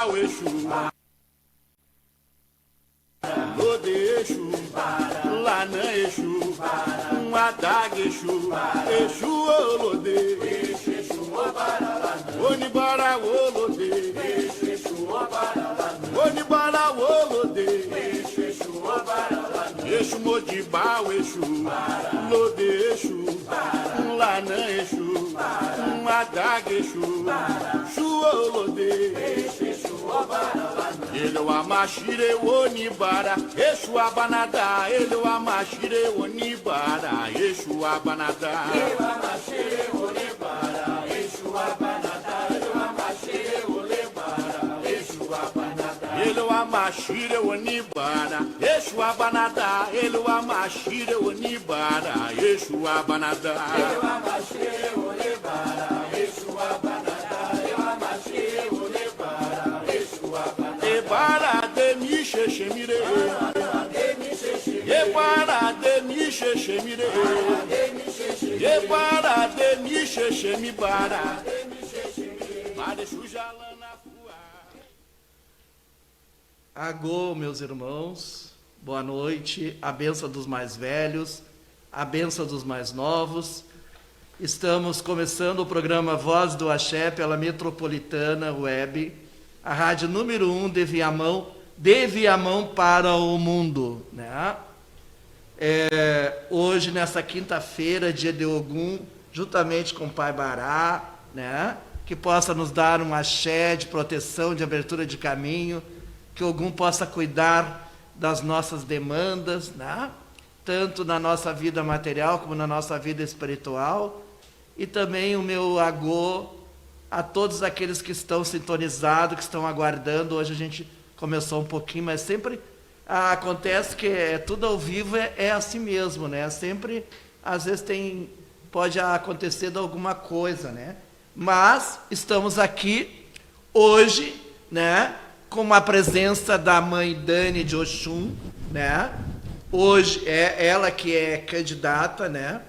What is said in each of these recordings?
o Exu, Lode Exu, Lanã Exu, Adaga Exu, Exu Olode, Onibara Olode, Onibara Olode, Exu Modiba o Exu, Lode Exu, Lanã Exu, Adaga Exu, Exu Olode, ele o amashire onibara, Exu abanada, ele o amashire onibara, Exu abanada. Ele o amashire onibara, Exu abanada, ele o amashire onibara, Exu abanada. Ele o amashire onibara, Exu abanada, ele o amashire onibara, Exu abanada. Ele o amashire onibara, Exu abanada, ele o amashire onibara, Exu abanada. Para de mi sheshemire, ye para de mi sheshemire, ye para de mi sheshemi para, para sujala na fua. Agô, meus irmãos, boa noite, a bênção dos mais velhos, a bênção dos mais novos. Estamos começando o programa Voz do Axé pela Metropolitana Web, a rádio número 1 de Viamão para o mundo, né? Hoje, nessa quinta-feira, dia de Ogum, juntamente com o Pai Bará, né? Que possa nos dar um axé de proteção, de abertura de caminho, que Ogum possa cuidar das nossas demandas, né? Tanto na nossa vida material como na nossa vida espiritual, e também o meu agô a todos aqueles que estão sintonizados, que estão aguardando. Hoje a gente começou um pouquinho, mas sempre acontece que tudo ao vivo é assim mesmo, né? Sempre, às vezes pode acontecer de alguma coisa, né? Mas estamos aqui hoje, né? Com a presença da mãe Dani de Oxum, né? Hoje é ela que é candidata, né?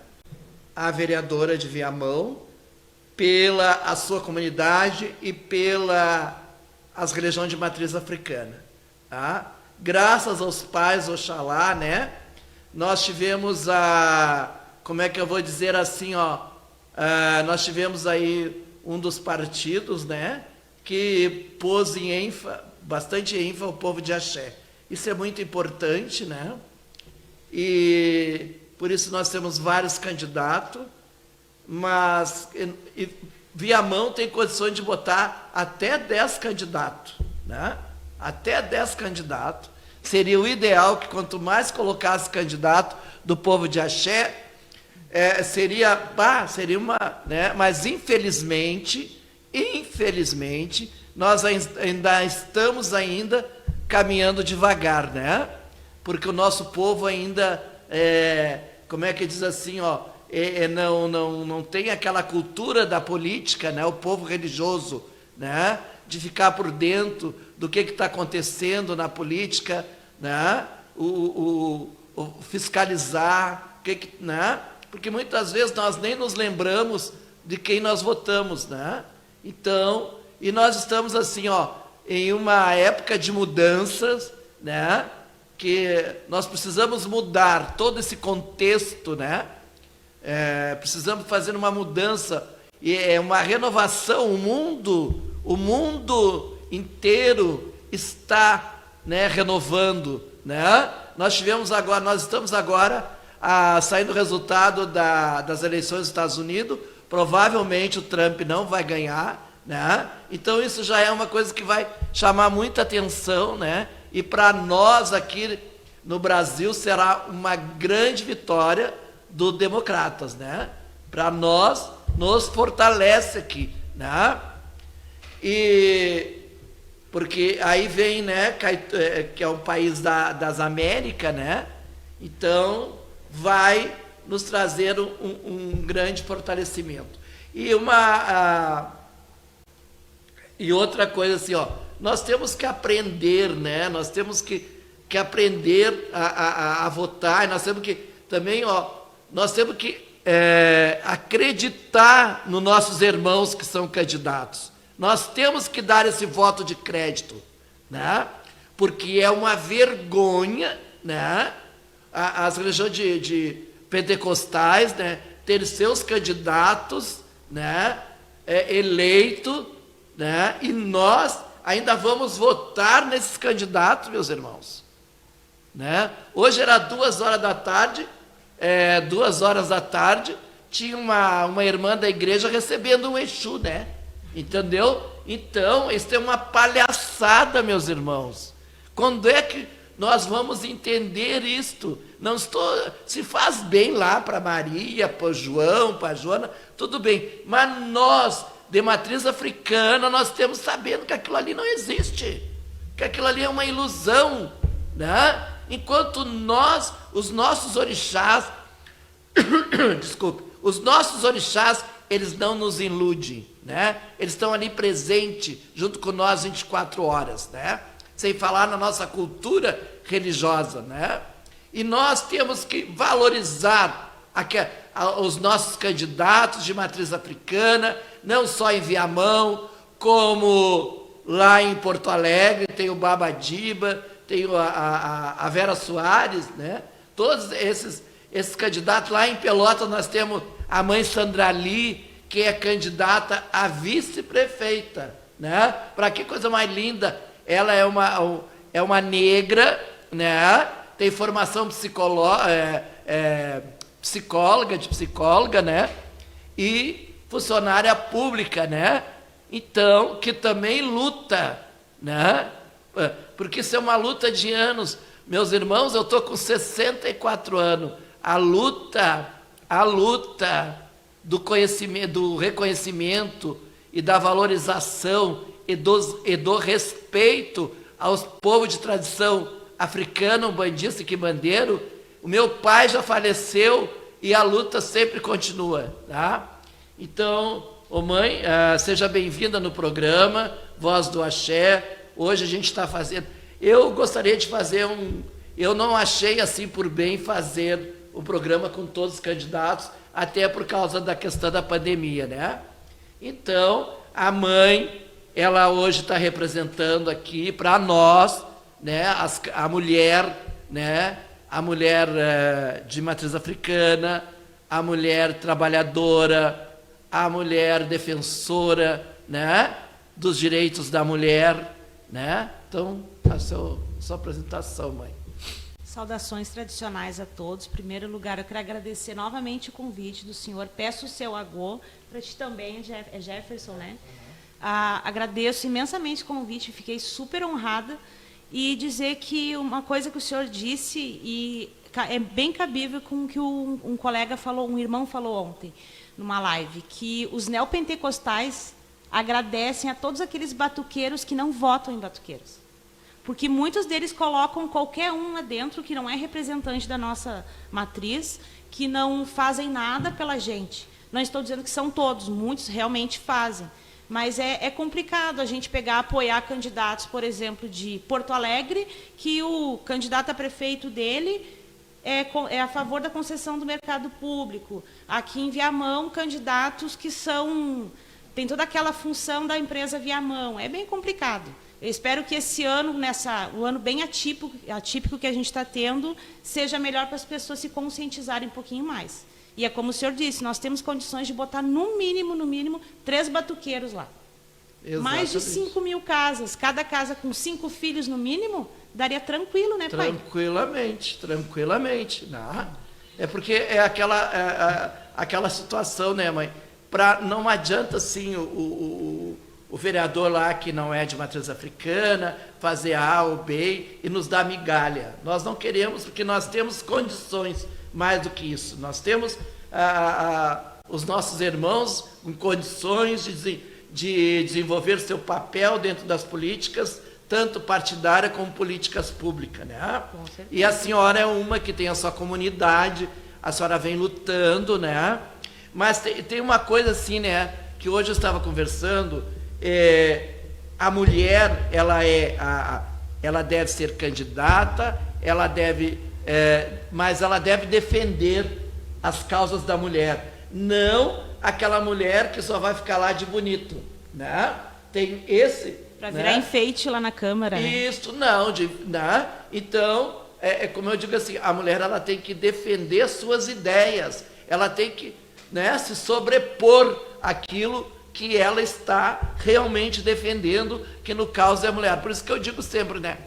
A vereadora de Viamão, pela a sua comunidade e pela as religiões de matriz africana, tá? Graças aos pais Oxalá, né? Nós tivemos como é que eu vou dizer assim, nós tivemos aí um dos partidos, né? Que pôs bastante ênfase ao povo de Axé. Isso é muito importante, né? E por isso nós temos vários candidatos, mas Viamão tem condições de botar até 10 candidatos, né? Até 10 candidatos. Seria o ideal que quanto mais colocasse candidato do povo de Axé, seria uma, né? Mas infelizmente, nós ainda estamos caminhando devagar, né? Porque o nosso povo ainda, como é que diz assim, não tem aquela cultura da política, né? O povo religioso, né? De ficar por dentro do que está acontecendo na política, né? O fiscalizar, né? Porque muitas vezes nós nem nos lembramos de quem nós votamos, né? Então, e nós estamos assim, em uma época de mudanças, né? Que nós precisamos mudar todo esse contexto, né? Precisamos fazer uma mudança e uma renovação. O mundo inteiro está, né, renovando, né? Nós estamos agora saindo o resultado das eleições dos Estados Unidos. Provavelmente o Trump não vai ganhar, né? Então isso já é uma coisa que vai chamar muita atenção, né? E para nós aqui no Brasil será uma grande vitória dos democratas, né? Para nós, nos fortalece aqui, né? E porque aí vem, né, que é um país das Américas, né? Então vai nos trazer um grande fortalecimento. E e outra coisa assim, nós temos que aprender, né? Nós temos que aprender a votar, e nós temos que também, nós temos que acreditar nos nossos irmãos que são candidatos, Nós temos que dar esse voto de crédito, né? Porque é uma vergonha, né? As religiões de pentecostais, né? Ter seus candidatos, né? Eleito, né? E nós ainda vamos votar nesses candidatos, meus irmãos, né? Hoje era 2 horas da tarde, 2 horas da tarde, tinha uma irmã da igreja recebendo um Exu, né? Entendeu? Então, isso é uma palhaçada, meus irmãos. Quando é que nós vamos entender isto? Não estou, se faz bem lá para Maria, para João, para Joana, tudo bem. Mas nós, de matriz africana, nós temos sabendo que aquilo ali não existe, que aquilo ali é uma ilusão, né? Enquanto nós, os nossos orixás, desculpe, os nossos orixás, eles não nos iludem, né? Eles estão ali presentes, junto com nós 24 horas, né? Sem falar na nossa cultura religiosa, né? E nós temos que valorizar os nossos candidatos de matriz africana, não só em Viamão, como lá em Porto Alegre, tem o Baba Diba, tem a Vera Soares, né? Todos esses candidatos. Lá em Pelotas nós temos a mãe Sandra Lee, que é candidata a vice-prefeita, né? Para que coisa mais linda! Ela é uma negra, né? Tem formação psicóloga, né? E funcionária pública, né? Então, que também luta, né? Porque isso é uma luta de anos. Meus irmãos, eu estou com 64 anos. A luta do conhecimento, do reconhecimento e da valorização e do respeito aos povos de tradição africana, umbandista e quibandeiro, o meu pai já faleceu e a luta sempre continua, tá? Então, mãe, seja bem-vinda no programa Voz do Axé. Hoje a gente está fazendo... Eu gostaria de fazer eu não achei assim por bem fazer um programa com todos os candidatos, até por causa da questão da pandemia, né? Então, a mãe, ela hoje está representando aqui para nós, né, a mulher, né, a mulher de matriz africana, a mulher trabalhadora, a mulher defensora, né, dos direitos da mulher, né? Então, a sua apresentação, mãe. Saudações tradicionais a todos. Em primeiro lugar, eu quero agradecer novamente o convite do senhor. Peço o seu agô, para ti também, é Jefferson, né? Agradeço imensamente o convite, fiquei super honrada. E dizer que uma coisa que o senhor disse, e é bem cabível com o que um colega falou, um irmão falou ontem, numa live, que os neopentecostais agradecem a todos aqueles batuqueiros que não votam em batuqueiros. Porque muitos deles colocam qualquer um lá dentro que não é representante da nossa matriz, que não fazem nada pela gente. Não estou dizendo que são todos, muitos realmente fazem. Mas é complicado a gente apoiar candidatos, por exemplo, de Porto Alegre, que o candidato a prefeito dele é a favor da concessão do mercado público. Aqui em Viamão, candidatos que tem toda aquela função da empresa Viamão. É bem complicado. Eu espero que esse ano, o ano bem atípico que a gente está tendo, seja melhor para as pessoas se conscientizarem um pouquinho mais. E é como o senhor disse, nós temos condições de botar no mínimo, 3 batuqueiros lá. Exatamente. Mais de 5 mil casas, cada casa com 5 filhos no mínimo, daria tranquilo, né, pai? Tranquilamente. Não. É porque é aquela situação, né, mãe? Não adianta, assim, o vereador lá, que não é de matriz africana, fazer A ou B e nos dar migalha. Nós não queremos, porque nós temos condições mais do que isso. Nós temos os nossos irmãos em condições de desenvolver seu papel dentro das políticas, tanto partidária como políticas públicas, né? E a senhora é uma que tem a sua comunidade, a senhora vem lutando, né? Mas tem uma coisa assim, né, que hoje eu estava conversando, a mulher, ela deve ser candidata, mas ela deve defender as causas da mulher, não aquela mulher que só vai ficar lá de bonito, né? tem esse... Para virar enfeite lá na Câmara. Isso, não. Né? Então, como eu digo assim, a mulher ela tem que defender suas ideias, ela tem que, né, se sobrepor àquilo que ela está realmente defendendo, que no caso é a mulher. Por isso que eu digo sempre, né?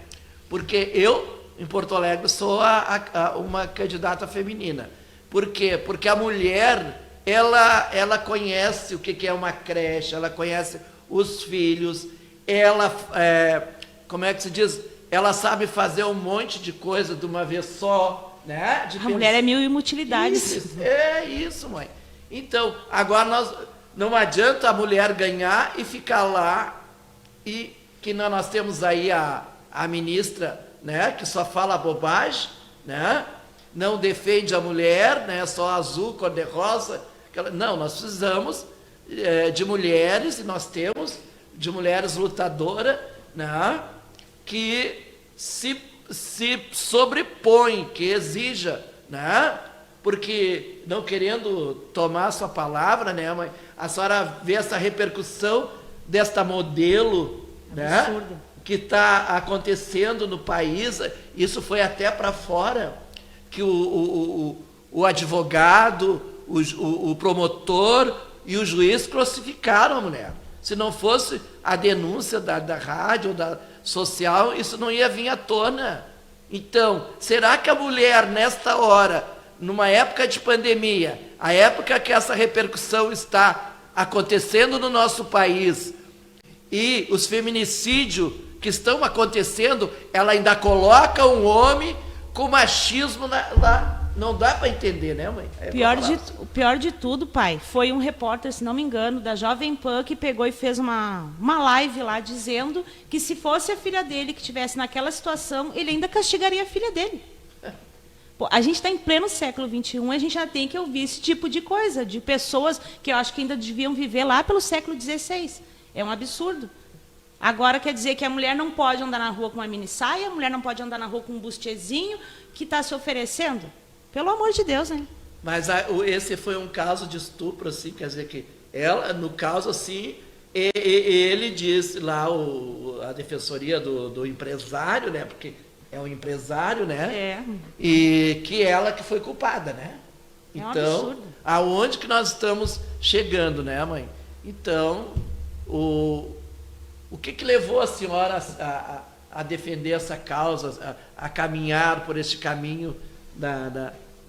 Porque eu, em Porto Alegre, sou uma candidata feminina. Por quê? Porque a mulher, ela conhece o que é uma creche, ela conhece os filhos, ela, como é que se diz? Ela sabe fazer um monte de coisa de uma vez só, né? A mulher é mil e uma utilidades. Isso, mãe. Então, agora não adianta a mulher ganhar e ficar lá, e que nós temos aí a ministra, né, que só fala bobagem, né, não defende a mulher, né, só azul, cor-de-rosa. Não, nós precisamos de mulheres, e nós temos de mulheres lutadoras, né, que se sobrepõem, que exija, né, porque, não querendo tomar a sua palavra, né, mãe, a senhora vê essa repercussão desta modelo, né, que está acontecendo no país. Isso foi até para fora, que o advogado, o promotor e o juiz crucificaram a mulher. Se não fosse a denúncia da rádio, da social, isso não ia vir à tona. Então, será que a mulher, nesta hora, numa época de pandemia, a época que essa repercussão está acontecendo no nosso país, e os feminicídios que estão acontecendo, ela ainda coloca um homem com machismo lá? Não dá para entender, né, mãe? O pior de tudo, pai, foi um repórter, se não me engano, da Jovem Pan, que pegou e fez uma live lá dizendo que se fosse a filha dele que estivesse naquela situação, ele ainda castigaria a filha dele. Pô, a gente está em pleno século XXI, a gente já tem que ouvir esse tipo de coisa, de pessoas que eu acho que ainda deviam viver lá pelo século XVI. É um absurdo. Agora quer dizer que a mulher não pode andar na rua com uma mini saia, a mulher não pode andar na rua com um bustiezinho que está se oferecendo? Pelo amor de Deus, hein? Mas esse foi um caso de estupro, assim, quer dizer que ela, no caso, assim, ele disse lá, a defensoria do empresário, né, porque é um empresário, né, e que ela que foi culpada, né? Então, aonde que nós estamos chegando, né, mãe? Então, o que levou a senhora a defender essa causa, a caminhar por este caminho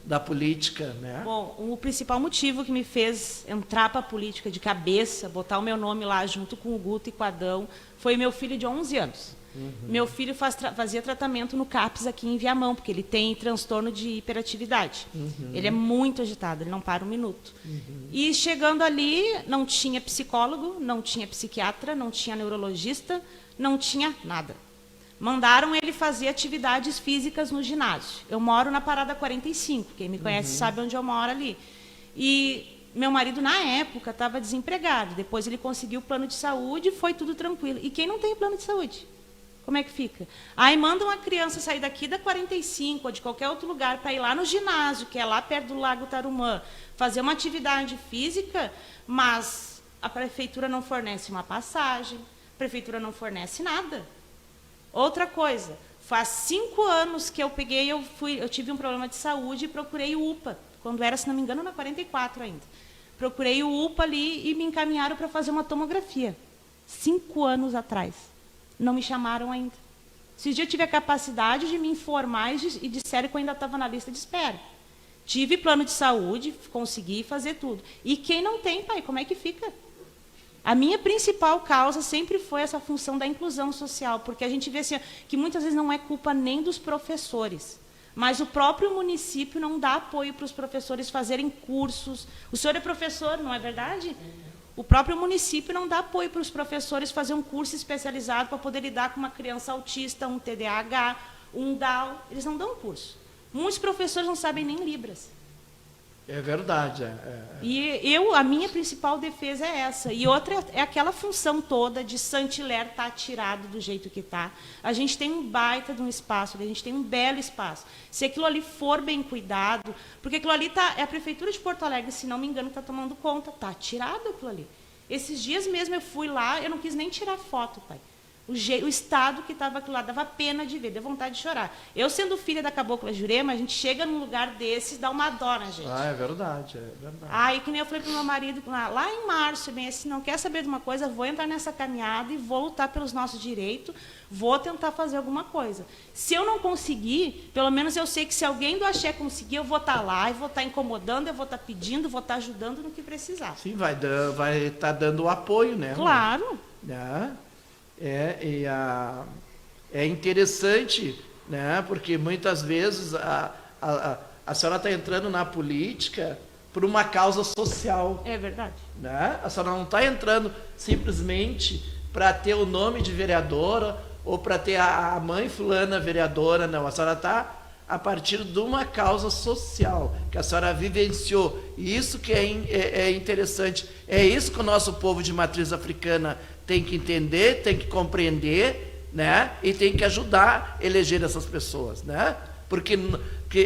da política, né? Bom, o principal motivo que me fez entrar para a política de cabeça, botar o meu nome lá junto com o Guto e com o Adão, foi meu filho de 11 anos. Meu filho fazia tratamento no CAPS aqui em Viamão, porque ele tem transtorno de hiperatividade. Ele é muito agitado, ele não para um minuto. E chegando ali, não tinha psicólogo, não tinha psiquiatra, não tinha neurologista, não tinha nada. Mandaram ele fazer atividades físicas no ginásio. Eu moro na Parada 45, quem me conhece sabe onde eu moro ali. E meu marido, na época, estava desempregado. Depois ele conseguiu o plano de saúde e foi tudo tranquilo. E quem não tem plano de saúde? Como é que fica? Aí manda uma criança sair daqui da 45 ou de qualquer outro lugar para ir lá no ginásio, que é lá perto do Lago Tarumã, fazer uma atividade física, mas a prefeitura não fornece uma passagem, a prefeitura não fornece nada. Outra coisa, faz 5 anos que eu tive um problema de saúde e procurei o UPA, quando era, se não me engano, na 44 ainda. Procurei o UPA ali e me encaminharam para fazer uma tomografia. 5 anos atrás. Não me chamaram ainda. Esses dias eu tive a capacidade de me informar e disseram que eu ainda estava na lista de espera. Tive plano de saúde, consegui fazer tudo. E quem não tem, pai, como é que fica? A minha principal causa sempre foi essa função da inclusão social, porque a gente vê assim, que muitas vezes não é culpa nem dos professores, mas o próprio município não dá apoio para os professores fazerem cursos. O senhor é professor, não é verdade? O próprio município não dá apoio para os professores fazer um curso especializado para poder lidar com uma criança autista, um TDAH, um Down. Eles não dão curso. Muitos professores não sabem nem Libras. É verdade. E a minha principal defesa é essa. E outra é aquela função toda de Saint-Hilaire estar tirado do jeito que está. A gente tem um baita de um espaço, a gente tem um belo espaço. Se aquilo ali for bem cuidado, porque aquilo ali é a Prefeitura de Porto Alegre, se não me engano, está tomando conta, está tirado aquilo ali. Esses dias mesmo eu fui lá, eu não quis nem tirar foto, pai. O estado que estava aquilo lá, dava pena de ver, deu vontade de chorar. Eu, sendo filha da Cabocla Jurema, a gente chega num lugar desses, dá uma dó na gente. Ah, é verdade, é verdade. Aí, que nem eu falei pro meu marido, lá em março, bem assim, não quer saber de uma coisa, vou entrar nessa caminhada e vou lutar pelos nossos direitos, vou tentar fazer alguma coisa. Se eu não conseguir, pelo menos eu sei que se alguém do axé conseguir, eu vou estar lá, eu vou estar incomodando, eu vou estar pedindo, vou estar ajudando no que precisar. Sim, vai estar dando o apoio, né? Claro. Né? É interessante, né? Porque muitas vezes a senhora está entrando na política por uma causa social. É verdade. Né? A senhora não está entrando simplesmente para ter o nome de vereadora ou para ter a mãe fulana vereadora, não. A senhora está a partir de uma causa social que a senhora vivenciou. E isso que é interessante. É isso que o nosso povo de matriz africana tem que entender, tem que compreender, né? E tem que ajudar a eleger essas pessoas, né? Porque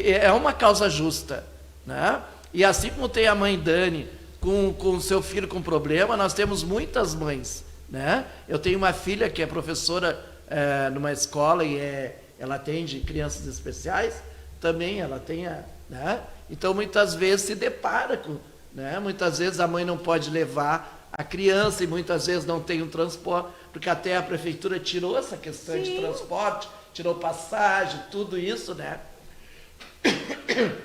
é uma causa justa, né? E assim como tem a mãe Dani com seu filho com problema, nós temos muitas mães, né? Eu tenho uma filha que é professora numa escola e ela atende crianças especiais, também ela tem né? Então muitas vezes se depara com, né? Muitas vezes a mãe não pode levar a criança e muitas vezes não tem um transporte, porque até a prefeitura tirou essa questão de transporte, tirou passagem, tudo isso, né?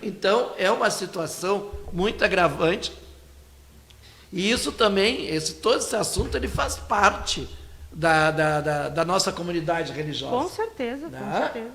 Então é uma situação muito agravante e isso também, todo esse assunto, ele faz parte da nossa comunidade religiosa. Com certeza, né? Com certeza.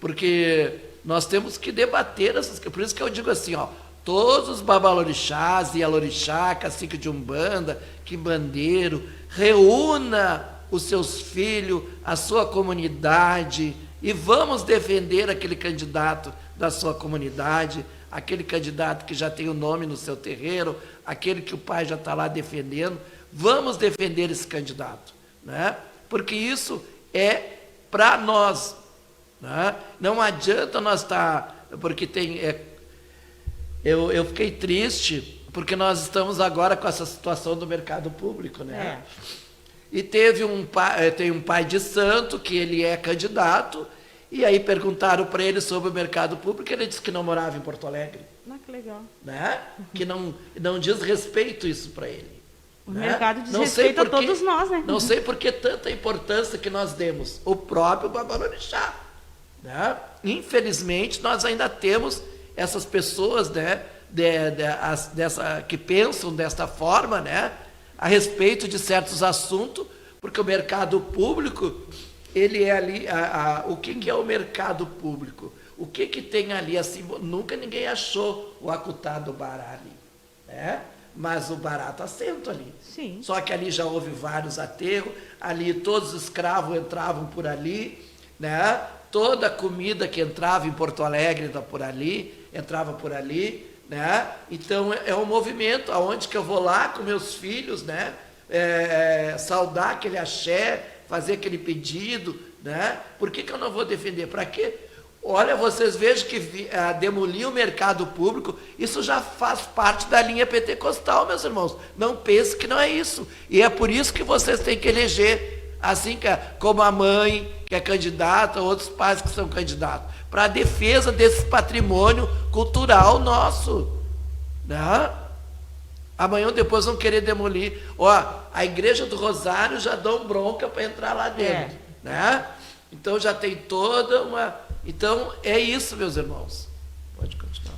Porque nós temos que debater essas coisas. Por isso que eu digo assim, ó, todos os babalorixás e alorixá, cacique de umbanda, quimbandeiro, reúna os seus filhos, a sua comunidade e vamos defender aquele candidato da sua comunidade, aquele candidato que já tem o nome no seu terreiro, aquele que o pai já está lá defendendo. Vamos defender esse candidato, né? Porque isso é para nós, né? Não adianta nós estar... Porque tem... Eu fiquei triste porque nós estamos agora com essa situação do mercado público, né? E tem um pai de santo que ele é candidato e aí perguntaram para ele sobre o mercado público e ele disse que não morava em Porto Alegre. Que legal. Né? Que não diz respeito isso para ele. O né? mercado diz respeito a todos nós, né? Não sei por que tanta importância que nós demos. O próprio babalorixá. Né? Infelizmente, nós ainda temos essas pessoas, né, que pensam desta forma, né, a respeito de certos assuntos, porque o mercado público, ele é ali, o que é o mercado público? O que tem ali, assim, nunca ninguém achou o acutá do bará ali, né? Mas o bará está assento ali. Sim. Só que ali já houve vários aterros, ali todos os escravos entravam por ali, né? Toda a comida que entrava em Porto Alegre entrava por ali, né? Então é um movimento aonde que eu vou lá com meus filhos, né? Saudar aquele axé, fazer aquele pedido, né? Por que eu não vou defender? Para quê? Olha, vocês vejam que demolir o mercado público, isso já faz parte da linha pentecostal, meus irmãos. Não pense que não é isso. E é por isso que vocês têm que eleger, assim como a mãe que é candidata, outros pais que são candidatos, para a defesa desse patrimônio cultural nosso. Né? Amanhã ou depois vão querer demolir. Ó, a Igreja do Rosário já dão bronca para entrar lá dentro. Né? Então já tem toda uma... Então é isso, meus irmãos. Pode continuar.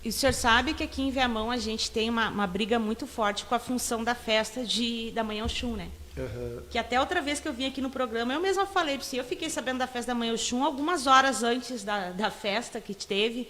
E o senhor sabe que aqui em Viamão a gente tem uma briga muito forte com a função da festa da Manhã Oxum, né? Uhum. Que até outra vez que eu vim aqui no programa, eu mesma falei para você, eu fiquei sabendo da festa da Manhã Oxum algumas horas antes da festa que teve.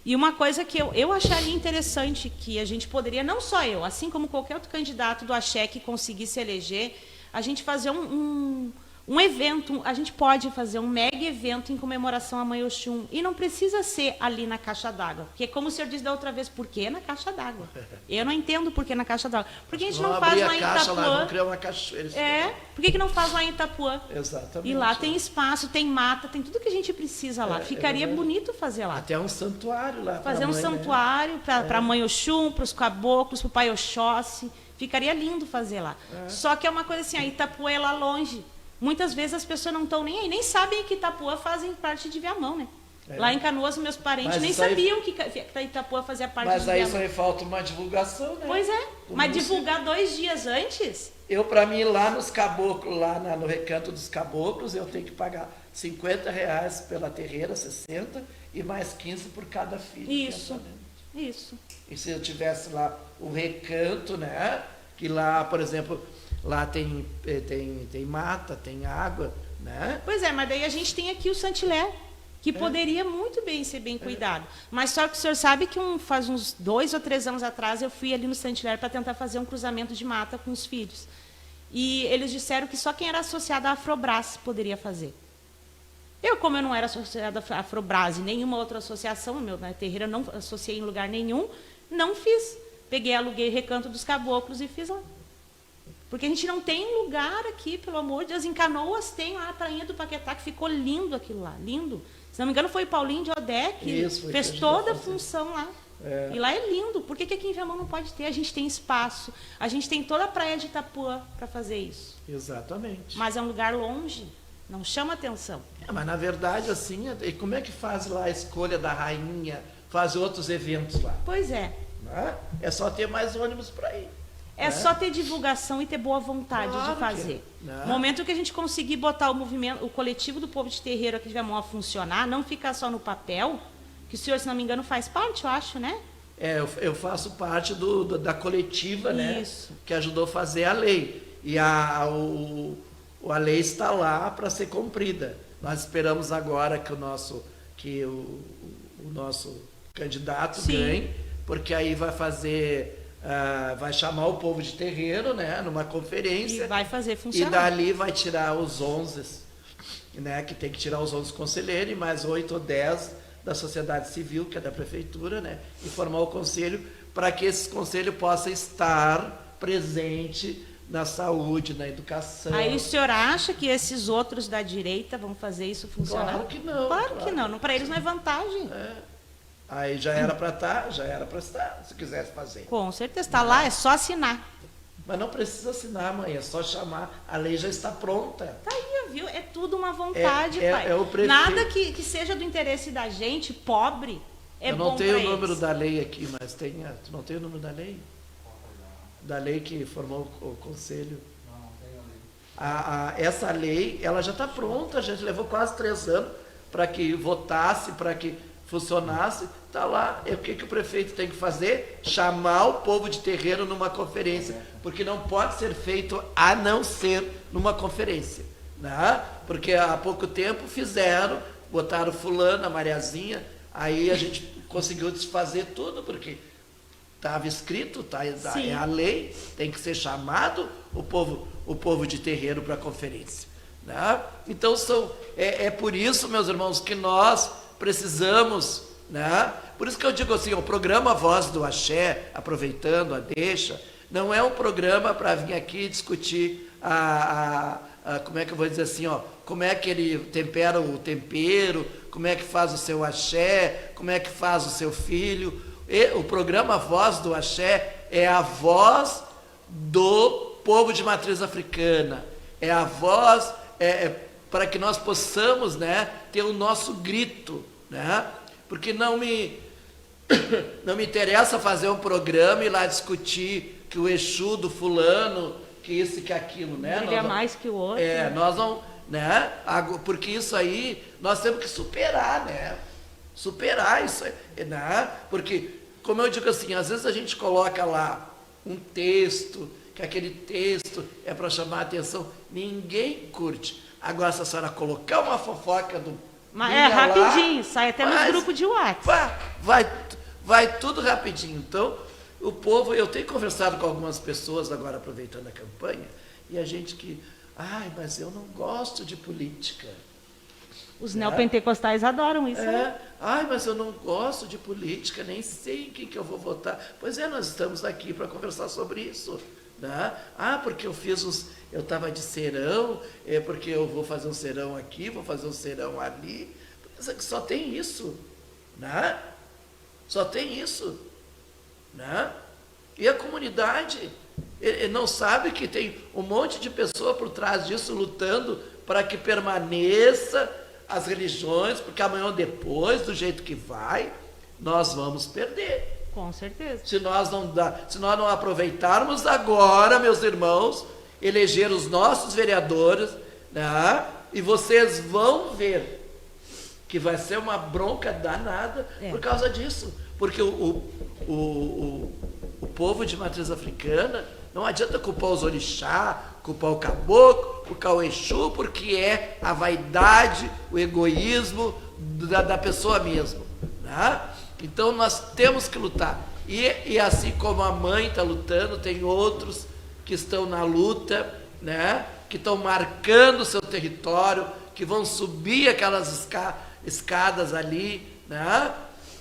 E uma coisa que eu acharia interessante, que a gente poderia, não só eu, assim como qualquer outro candidato do axé que conseguisse eleger, a gente fazer um Um evento, a gente pode fazer um mega evento em comemoração à Mãe Oxum. E não precisa ser ali na caixa d'água. Porque, como o senhor disse da outra vez, por que na caixa d'água? Eu não entendo por que na caixa d'água. Por que a gente não faz lá em Itapuã? Vamos criar uma cachoeira. Por que não faz lá em Itapuã? Exatamente. E lá tem espaço, tem mata, tem tudo que a gente precisa lá. Ficaria bonito fazer lá. Até um santuário lá. Fazer um santuário para a Mãe Oxum, para os caboclos, para o Pai Oxóssi. Ficaria lindo fazer lá. Só que é uma coisa assim, a Itapuã é lá longe. Muitas vezes as pessoas não estão nem aí, nem sabem que Itapuã fazem parte de Viamão, né? Lá em Canoas, meus parentes nem sabiam que Itapuã fazia parte de Viamão. Mas aí só falta uma divulgação, né? Pois é, mas divulgar 2 dias antes... Para mim, lá nos caboclos, lá no Recanto dos Caboclos, eu tenho que pagar R$50 pela terreira, 60, e mais 15 por cada filho. Isso. E se eu tivesse lá o recanto, né? Que lá, por exemplo... Lá tem mata, tem água, né? Pois é, mas daí a gente tem aqui o Santilé, que poderia muito bem ser bem cuidado. Mas só que o senhor sabe que faz uns 2 ou 3 anos atrás eu fui ali no Santilé para tentar fazer um cruzamento de mata com os filhos. E eles disseram que só quem era associado à Afrobras poderia fazer. Como eu não era associada à Afrobras e nenhuma outra associação, na terreira eu não associei em lugar nenhum, não fiz. Peguei, aluguei Recanto dos Caboclos e fiz lá. Porque a gente não tem lugar aqui, pelo amor de Deus. Em Canoas tem lá a Prainha do Paquetá, que ficou lindo aquilo lá, lindo. Se não me engano, foi o Paulinho de Odé que fez toda a função lá. E lá é lindo. Por que aqui em Viamão não pode ter? A gente tem espaço, a gente tem toda a praia de Itapuã para fazer isso. Exatamente. Mas é um lugar longe, não chama atenção. Mas na verdade, assim, como é que faz lá a escolha da rainha, faz outros eventos lá? Pois é. É só ter mais ônibus para ir. É só ter divulgação e ter boa vontade de fazer. No momento que a gente conseguir botar o coletivo do povo de terreiro aqui de Viamão a funcionar, não ficar só no papel, que o senhor, se não me engano, faz parte, eu acho, né? Eu faço parte da coletiva, né? Isso. Que ajudou a fazer a lei. E a lei está lá para ser cumprida. Nós esperamos agora que o nosso candidato ganhe, porque aí vai fazer... vai chamar o povo de terreiro, né, numa conferência. E vai fazer funcionar. E dali vai tirar os 11, né, que tem que tirar os 11 conselheiros, e mais 8 ou 10 da sociedade civil, que é da prefeitura, né, e formar o conselho, para que esse conselho possa estar presente na saúde, na educação. Aí o senhor acha que esses outros da direita vão fazer isso funcionar? Claro que não. Claro que não. Para eles não é vantagem. Aí já era para estar, se quisesse fazer. Com certeza, está lá, é só assinar. Mas não precisa assinar, mãe, é só chamar, a lei já está pronta. Tá aí, viu? É tudo uma vontade, pai. O prefeito. Nada que seja do interesse da gente, pobre, é bom para eles. Eu não tenho o número da lei aqui, mas tu não tem o número da lei? Da lei que formou o conselho? Não tenho a lei. Essa lei, ela já está pronta, a gente levou quase 3 anos para que votasse, para que funcionasse, está lá. O que o prefeito tem que fazer? Chamar o povo de terreiro numa conferência, porque não pode ser feito a não ser numa conferência, né? Porque há pouco tempo botaram fulano, a Mariazinha, aí a gente conseguiu desfazer tudo, porque estava escrito, é a lei, tem que ser chamado o povo de terreiro para a conferência, né? Então é por isso, meus irmãos, que nós precisamos, né? Por isso que eu digo assim, o programa Voz do Axé, aproveitando a deixa, não é um programa para vir aqui discutir como é que eu vou dizer assim, como é que ele tempera o tempero, como é que faz o seu axé, como é que faz o seu filho. O programa Voz do Axé é a voz do povo de matriz africana, é a voz para que nós possamos, né, ter o nosso grito, né? Porque não me interessa fazer um programa e lá discutir que o Exu do fulano, que isso e que aquilo, né? Brilha mais que o outro. Nós não, né? Porque isso aí nós temos que superar, né? Superar isso, né? Porque, como eu digo assim, às vezes a gente coloca lá um texto, que aquele texto é para chamar a atenção, ninguém curte. Agora, se a senhora colocar uma fofoca do... Mas rapidinho, sai até nos grupos de WhatsApp. Vai tudo rapidinho. Então, o povo... Eu tenho conversado com algumas pessoas, agora aproveitando a campanha, e a gente que... Ai, mas eu não gosto de política. Os neopentecostais adoram isso. Ai, mas eu não gosto de política, nem sei em quem que eu vou votar. Pois é, nós estamos aqui para conversar sobre isso. Né? Ah, porque eu estava de serão, porque eu vou fazer um serão aqui, vou fazer um serão ali. Só tem isso. Né? Só tem isso. Né? E a comunidade ele não sabe que tem um monte de pessoa por trás disso lutando para que permaneça as religiões, porque amanhã ou depois, do jeito que vai, nós vamos perder. Com certeza. Se nós não aproveitarmos agora, meus irmãos, eleger os nossos vereadores, né? E vocês vão ver que vai ser uma bronca danada por causa disso. Porque o povo de matriz africana, não adianta culpar os orixá, culpar o caboclo, culpar o Exu, porque é a vaidade, o egoísmo da pessoa mesmo. Né? Então nós temos que lutar. E assim como a mãe está lutando, tem outros que estão na luta, né? Que estão marcando o seu território, que vão subir aquelas escadas ali. Né?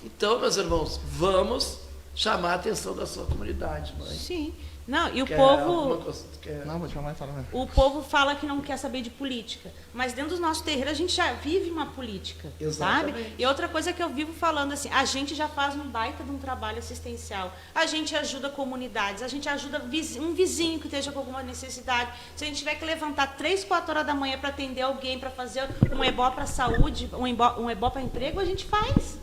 Então, meus irmãos, vamos chamar a atenção da sua comunidade, mãe. Sim. Não, e o povo... Não, vou te chamar e falar. O povo fala que não quer saber de política, mas dentro dos nossos terreiros a gente já vive uma política, Exatamente. sabe? E outra coisa que eu vivo falando assim, a gente já faz um baita de um trabalho assistencial, a gente ajuda comunidades, a gente ajuda um vizinho que esteja com alguma necessidade. Se a gente tiver que levantar 3, 4 horas da manhã para atender alguém, para fazer um ebó para saúde, um ebó para emprego, a gente faz.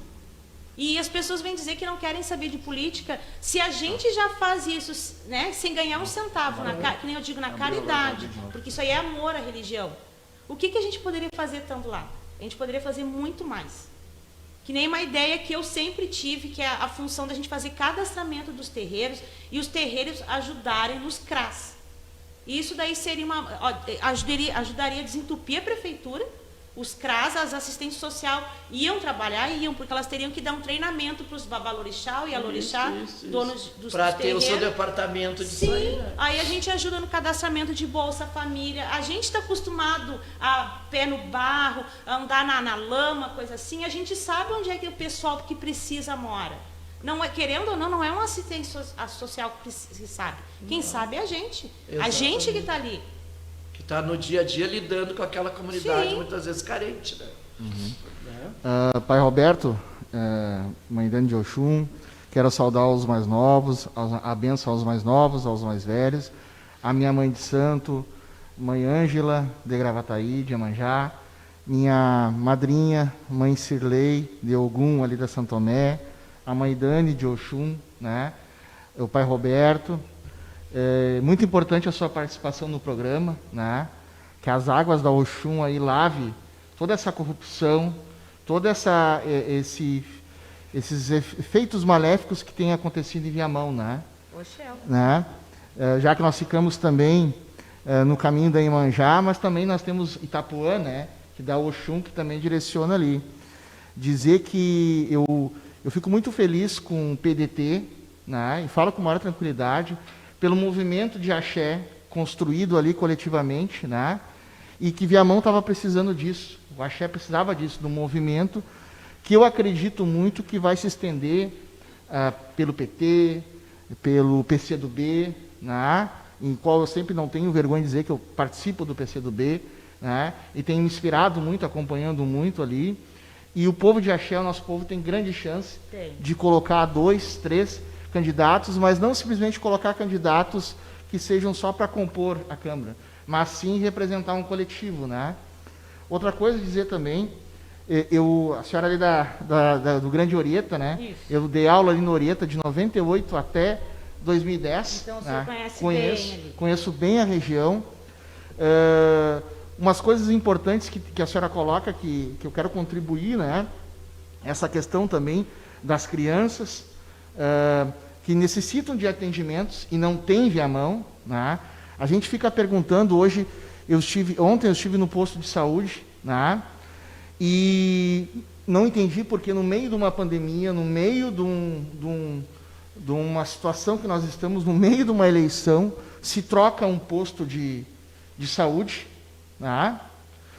E as pessoas vêm dizer que não querem saber de política. Se a gente já faz isso, né, sem ganhar um centavo, que nem eu digo, na caridade, porque isso aí é amor à religião, o que a gente poderia fazer estando lá? A gente poderia fazer muito mais. Que nem uma ideia que eu sempre tive, que é a função da gente fazer cadastramento dos terreiros e os terreiros ajudarem nos CRAS. E isso daí seria ajudaria a desentupir a prefeitura. Os CRAS, as assistentes sociais iam trabalhar, porque elas teriam que dar um treinamento para os babalorixá e alorixá, donos dos para ter terreiros. o seu departamento de Sim, sair, né? Aí a gente ajuda no cadastramento de Bolsa Família. A gente está acostumado a pé no barro, a andar na lama, coisa assim. A gente sabe onde é que o pessoal que precisa mora. Não é, querendo ou não, não é um assistente social que sabe. Quem sabe é a gente. Exatamente. A gente que está ali. Que está no dia a dia lidando com aquela comunidade, Sim. muitas vezes carente. Né? Pai Roberto, Mãe Dani de Oxum, quero saudar os mais novos, a bênção aos mais novos, aos mais velhos, a minha mãe de santo, Mãe Ângela de Gravataí, de Iemanjá, minha madrinha, Mãe Cirlei de Ogum, ali da Santo Tomé, a Mãe Dani de Oxum, né? O Pai Roberto. É muito importante a sua participação no programa, né? Que as águas da Oxum aí lave toda essa corrupção, toda esses efeitos maléficos que têm acontecido em Viamão, né? Né? Já que nós ficamos também no caminho da Iemanjá, mas também nós temos Itapuã, né? Que dá Oxum, que também direciona ali. Dizer que eu fico muito feliz com o PDT, né? E falo com maior tranquilidade, pelo movimento de axé construído ali coletivamente, né? E que Viamão estava precisando disso. O axé precisava disso, do movimento que eu acredito muito que vai se estender pelo PT, pelo PCdoB, né? Em qual eu sempre não tenho vergonha de dizer que eu participo do PCdoB, né? E tenho me inspirado muito, acompanhando muito ali. E o povo de axé, o nosso povo, tem grande chance de colocar 2, 3 candidatos, mas não simplesmente colocar candidatos que sejam só para compor a Câmara, mas sim representar um coletivo, né? Outra coisa dizer também, a senhora ali do Grande Orieta, né? Isso. Eu dei aula ali no Orieta de 98 até 2010. Então o né? senhor conhece bem ali. Conheço bem a região. Umas coisas importantes que a senhora coloca, que eu quero contribuir, né? Essa questão também das crianças, que necessitam de atendimentos e não tem Viamão, né? A gente fica perguntando hoje, ontem eu estive no posto de saúde, né? E não entendi porque no meio de uma pandemia, no meio de uma situação que nós estamos, no meio de uma eleição, se troca um posto de de saúde, né?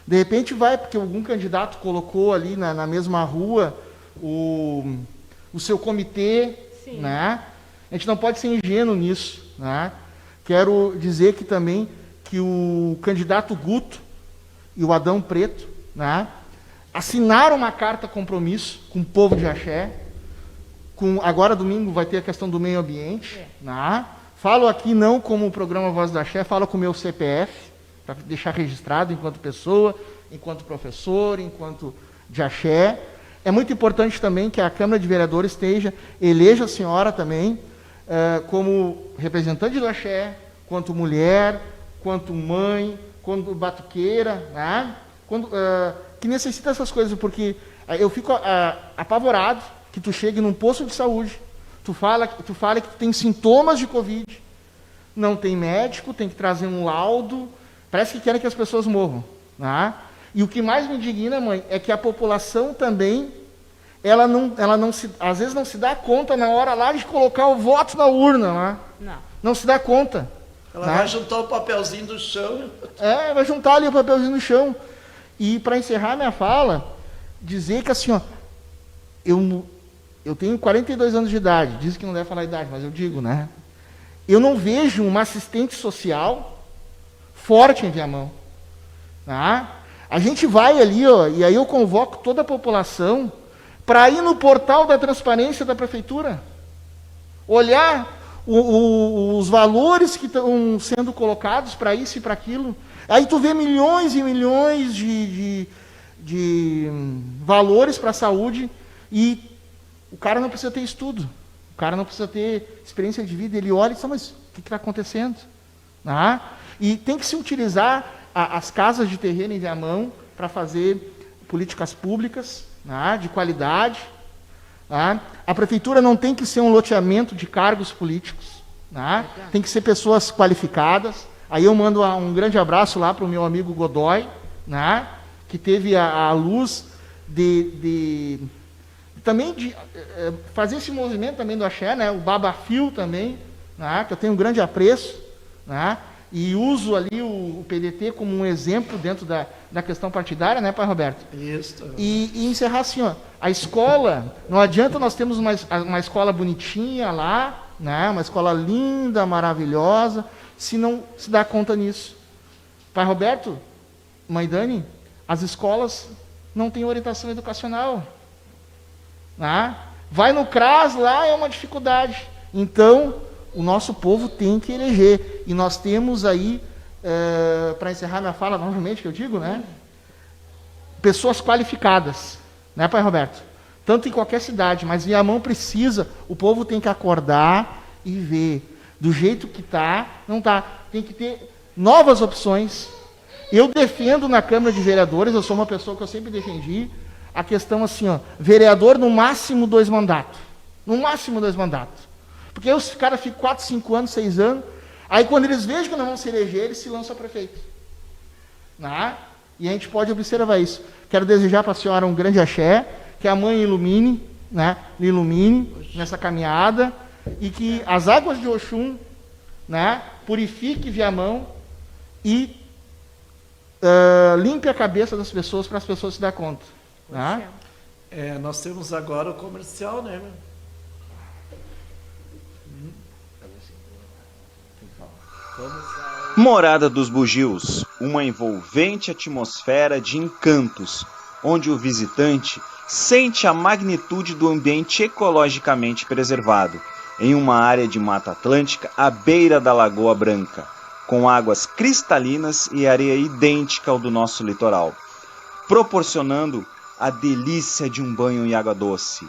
De repente vai, porque algum candidato colocou ali na mesma rua o seu comitê, né? A gente não pode ser ingênuo nisso, né? Quero dizer que também que o candidato Guto e o Adão Preto, né, assinaram uma carta compromisso com o povo de Axé. Agora domingo vai ter a questão do meio ambiente, né? Falo aqui não como o programa Voz do Axé, falo com o meu CPF, para deixar registrado enquanto pessoa, enquanto professor, enquanto de Axé. É muito importante também que a Câmara de Vereadores eleja a senhora também como representante do Axé, quanto mulher, quanto mãe, quanto batuqueira, né? Que necessita essas coisas, porque eu fico apavorado que tu chegue num posto de saúde, tu fala que tu tem sintomas de Covid, não tem médico, tem que trazer um laudo, parece que querem que as pessoas morram, né? E o que mais me indigna, mãe, é que a população também, às vezes não se dá conta na hora lá de colocar o voto na urna, né? Não se dá conta. Ela vai juntar o papelzinho do chão. Vai juntar ali o papelzinho no chão. E para encerrar minha fala, dizer que assim, ó, eu tenho 42 anos de idade, dizem que não deve falar a idade, mas eu digo, né? Eu não vejo uma assistente social forte em Viamão. Tá? A gente vai ali, ó, e aí eu convoco toda a população para ir no portal da transparência da prefeitura, olhar os valores que estão sendo colocados para isso e para aquilo. Aí tu vê milhões e milhões de valores para a saúde e o cara não precisa ter estudo, o cara não precisa ter experiência de vida, ele olha e diz, mas o que está acontecendo? E tem que se utilizar as casas de terreno em Viamão para fazer políticas públicas, de qualidade. A prefeitura não tem que ser um loteamento de cargos políticos, tem que ser pessoas qualificadas. Aí eu mando um grande abraço lá para o meu amigo Godoy, que teve a luz de fazer esse movimento também do Axé, o Babafio também, que eu tenho um grande apreço, e uso ali o PDT como um exemplo dentro da questão partidária, né, pai Roberto? Isso. E encerrar assim, ó, a escola, não adianta nós termos uma escola bonitinha lá, uma escola linda, maravilhosa, se não se dá conta nisso. Pai Roberto, mãe Dani, as escolas não têm orientação educacional. Vai no CRAS lá, é uma dificuldade. Então, o nosso povo tem que eleger. E nós temos aí, para encerrar minha fala novamente, que eu digo, pessoas qualificadas. Né, pai Roberto? Tanto em qualquer cidade, mas Viamão precisa, o povo tem que acordar e ver. Do jeito que está, não está. Tem que ter novas opções. Eu defendo na Câmara de Vereadores, eu sou uma pessoa que eu sempre defendi, a questão assim, ó, vereador no máximo 2 mandatos. No máximo 2 mandatos. Porque aí os caras ficam 4, 5 anos, 6 anos, aí quando eles vejam que não vão se eleger, eles se lançam a prefeito. E a gente pode observar isso. Quero desejar para a senhora um grande axé, que a mãe ilumine, lhe ilumine nessa caminhada, e que as águas de Oxum, purifique Viamão e limpe a cabeça das pessoas para as pessoas se dar conta. Nós temos agora o comercial, né? Morada dos Bugios, uma envolvente atmosfera de encantos, onde o visitante sente a magnitude do ambiente ecologicamente preservado, em uma área de Mata Atlântica à beira da Lagoa Branca, com águas cristalinas e areia idêntica ao do nosso litoral, proporcionando a delícia de um banho em água doce,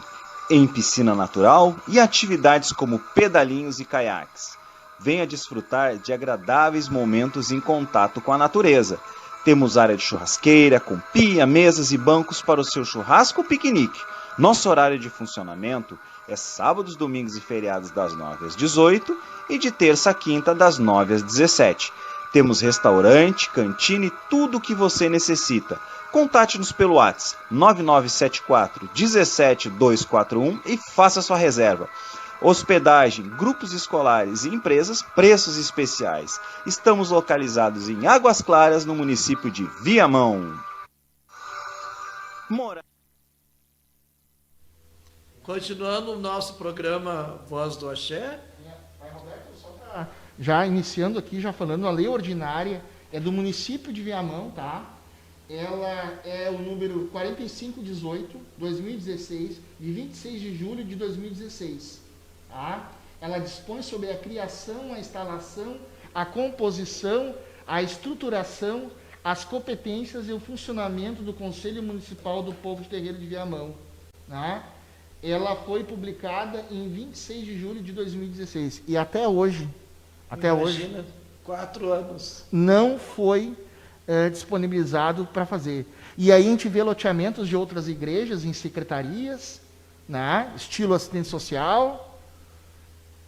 em piscina natural e atividades como pedalinhos e caiaques. Venha desfrutar de agradáveis momentos em contato com a natureza. Temos área de churrasqueira, com pia, mesas e bancos para o seu churrasco ou piquenique. Nosso horário de funcionamento é sábados, domingos e feriados das 9 às 18 e de terça a quinta das 9 às 17. Temos restaurante, cantina e tudo o que você necessita. Contate-nos pelo WhatsApp 9974 17241 e faça sua reserva. Hospedagem, grupos escolares e empresas, preços especiais. Estamos localizados em Águas Claras, no município de Viamão. Continuando o nosso programa Voz do Axé. Já iniciando aqui, já falando, a lei ordinária é do município de Viamão, tá? Ela é o número 4518/2016, de 26 de julho de 2016, tá? Ela dispõe sobre a criação, a instalação, a composição, a estruturação, as competências e o funcionamento do Conselho Municipal do Povo de Terreiro de Viamão, tá? Ela foi publicada em 26 de julho de 2016 e até hoje, Imagina, 4 anos. não foi disponibilizado para fazer. E aí a gente vê loteamentos de outras igrejas em secretarias, né, estilo assistente social,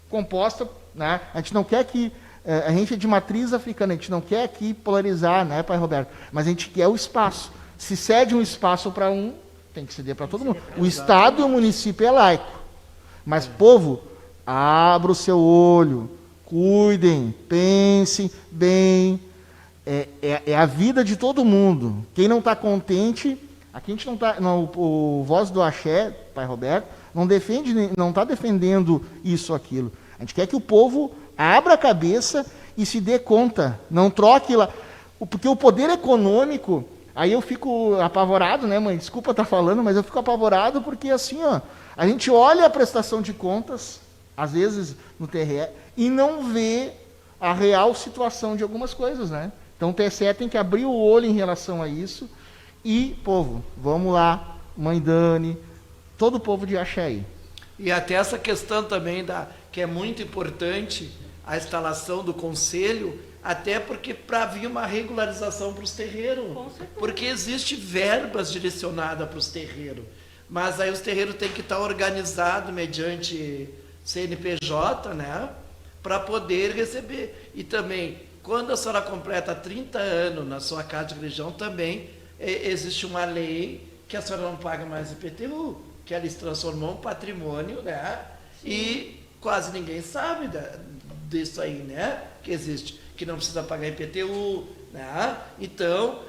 composta, né, a gente não quer que, a gente é de matriz africana, a gente não quer aqui polarizar, né, Pai Roberto, mas a gente quer o espaço. Se cede um espaço para um, tem que ceder para todo mundo. O Estado e o município é laico. Mas, povo, abra o seu olho, cuidem, pensem bem. É a vida de todo mundo. Quem não está contente, aqui a gente não está. O Voz do Axé, Pai Roberto, não está defendendo isso ou aquilo. A gente quer que o povo abra a cabeça e se dê conta. Não troque lá. Porque o poder econômico. Aí eu fico apavorado, né, mãe? Desculpa estar falando, mas eu fico apavorado porque, assim, ó, a gente olha a prestação de contas, às vezes no TRE, e não vê a real situação de algumas coisas, né? Então o TSE tem que abrir o olho em relação a isso. E, povo, vamos lá, mãe Dani, todo o povo de Axé aí. E até essa questão também, que é muito importante, a instalação do conselho, até porque para vir uma regularização para os terreiros, porque existe verbas direcionadas para os terreiros, mas aí os terreiros têm que estar organizados mediante CNPJ, né, para poder receber. E também, quando a senhora completa 30 anos na sua casa de religião, também existe uma lei que a senhora não paga mais IPTU, que ela se transformou em patrimônio, né, e quase ninguém sabe disso aí, né, que existe, que não precisa pagar IPTU, né? Então,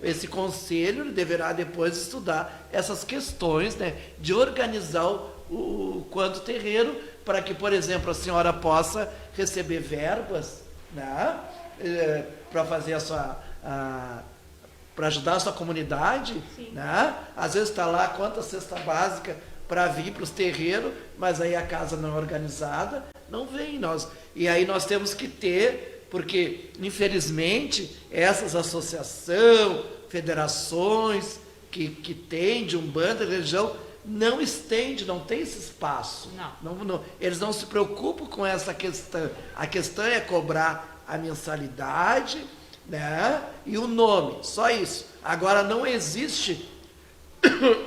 esse conselho deverá depois estudar essas questões, né, de organizar o quanto terreiro, para que, por exemplo, a senhora possa receber verbas, né, para fazer para ajudar a sua comunidade, né? Às vezes está lá quanta cesta básica para vir para os terreiros, mas aí a casa não é organizada, não vem nós. E aí nós temos que ter, porque, infelizmente, essas associações, federações que tem de Umbanda e religião, não estende, não tem esse espaço. Não, eles não se preocupam com essa questão. A questão é cobrar a mensalidade, né, e o nome, só isso. Agora, não existe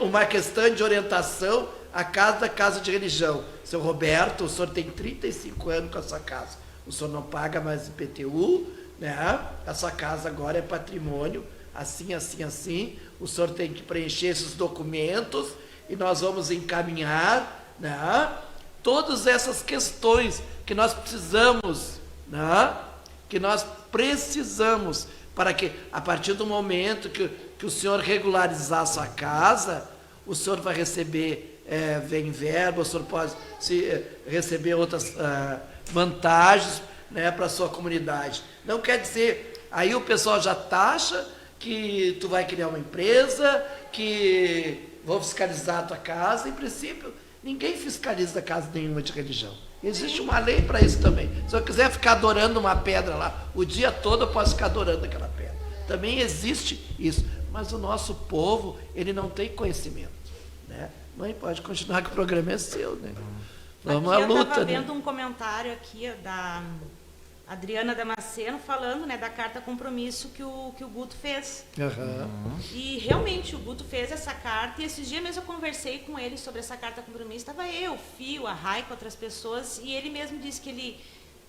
uma questão de orientação à casa de religião. Seu Roberto, o senhor tem 35 anos com a sua casa. O senhor não paga mais IPTU, né? A sua casa agora é patrimônio, assim. O senhor tem que preencher esses documentos e nós vamos encaminhar, né, todas essas questões que nós precisamos, né, para que, a partir do momento que o senhor regularizar a sua casa, o senhor vai receber, vem verba, o senhor pode receber outras vantagens, né, para a sua comunidade. Não quer dizer, aí o pessoal já taxa que tu vai criar uma empresa, que vão fiscalizar a tua casa. Em princípio, ninguém fiscaliza casa nenhuma de religião. Existe uma lei para isso também. Se eu quiser ficar adorando uma pedra lá, o dia todo eu posso ficar adorando aquela pedra. Também existe isso. Mas o nosso povo, ele não tem conhecimento, né? Mãe, pode continuar que o programa é seu, né? Vamos à luta, né? Eu estava vendo um comentário aqui da Adriana Damasceno falando, né, da carta compromisso que o Guto fez. Uhum. E realmente o Guto fez essa carta, e esses dias mesmo eu conversei com ele sobre essa carta compromisso. Estava eu, o Fio, a Rai, com outras pessoas, e ele mesmo disse que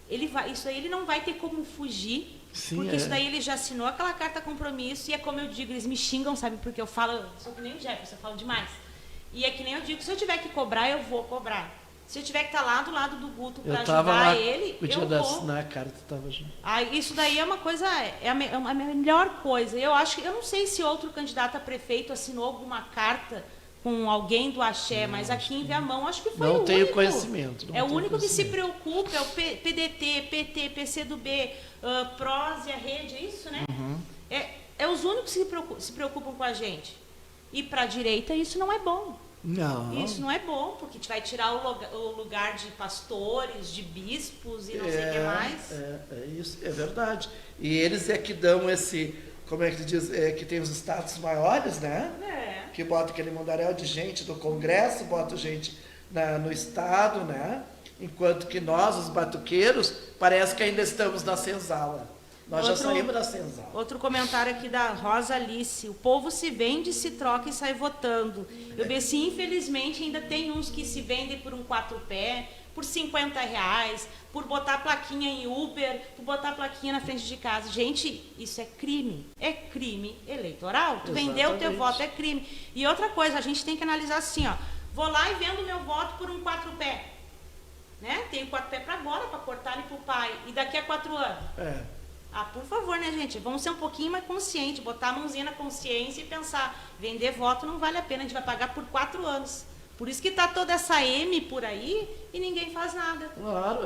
ele vai, isso aí ele não vai ter como fugir. Sim, porque isso daí ele já assinou aquela carta compromisso, e é como eu digo, eles me xingam, sabe, porque eu falo, sou que nem o Jefferson, eu falo demais. E é que nem eu digo, se eu tiver que cobrar, eu vou cobrar. Se eu tiver que estar lá do lado do Guto para Eu estava ajudar lá ele, o dia eu da vou. na cara, tu estava junto. Isso daí é uma coisa, é a melhor coisa. Eu não sei se outro candidato a prefeito assinou alguma carta com alguém do Axé, mas aqui em Viamão acho que foi o único. Não tenho conhecimento. É o único que se preocupa, é o PDT, PT, PCdoB, PROS e a Rede, é isso, né? É os únicos que se preocupam com a gente. E para a direita isso não é bom. Não. Isso não é bom, porque te vai tirar o lugar de pastores, de bispos e não sei o que mais. Isso é verdade. E eles é que dão esse, como é que se diz, que tem os status maiores, né? Que bota aquele mundaréu de gente do Congresso, bota gente no Estado, né? Enquanto que nós, os batuqueiros, parece que ainda estamos na senzala. Nós já saímos da senzala. Outro comentário aqui da Rosa Alice. O povo se vende, se troca e sai votando. Eu vi assim, infelizmente, ainda tem uns que se vendem por um 4P, por R$50, por botar plaquinha em Uber, por botar plaquinha na frente de casa. Gente, isso é crime. É crime eleitoral. Tu vendeu o teu voto, é crime. E outra coisa, a gente tem que analisar assim, ó. Vou lá e vendo meu voto por um 4P. Né? Tenho 4P para agora, para cortar ele pro pai. E daqui a 4 anos. Por favor, né, gente? Vamos ser um pouquinho mais conscientes, botar a mãozinha na consciência e pensar, vender voto não vale a pena, a gente vai pagar por 4 anos. Por isso que tá toda essa M por aí e ninguém faz nada. Claro,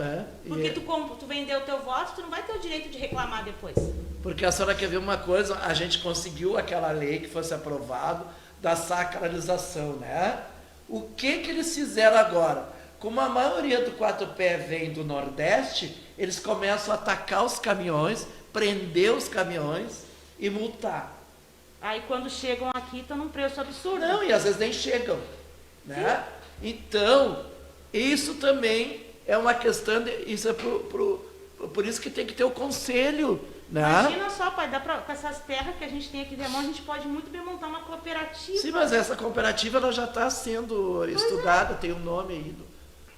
Porque tu vendeu o teu voto, tu não vai ter o direito de reclamar depois. Porque a senhora quer ver uma coisa, a gente conseguiu aquela lei que fosse aprovado da sacralização, né? O que eles fizeram agora? Como a maioria do 4P vem do Nordeste, eles começam a atacar os caminhões, prender os caminhões e multar. Aí quando chegam aqui estão num preço absurdo. Não, e às vezes nem chegam, né? Então, isso também é uma questão, isso é por isso que tem que ter o conselho, né? Imagina só, pai, com essas terras que a gente tem aqui de Viamão, a gente pode muito bem montar uma cooperativa. Sim, mas essa cooperativa ela já está sendo estudada, tem um nome aí.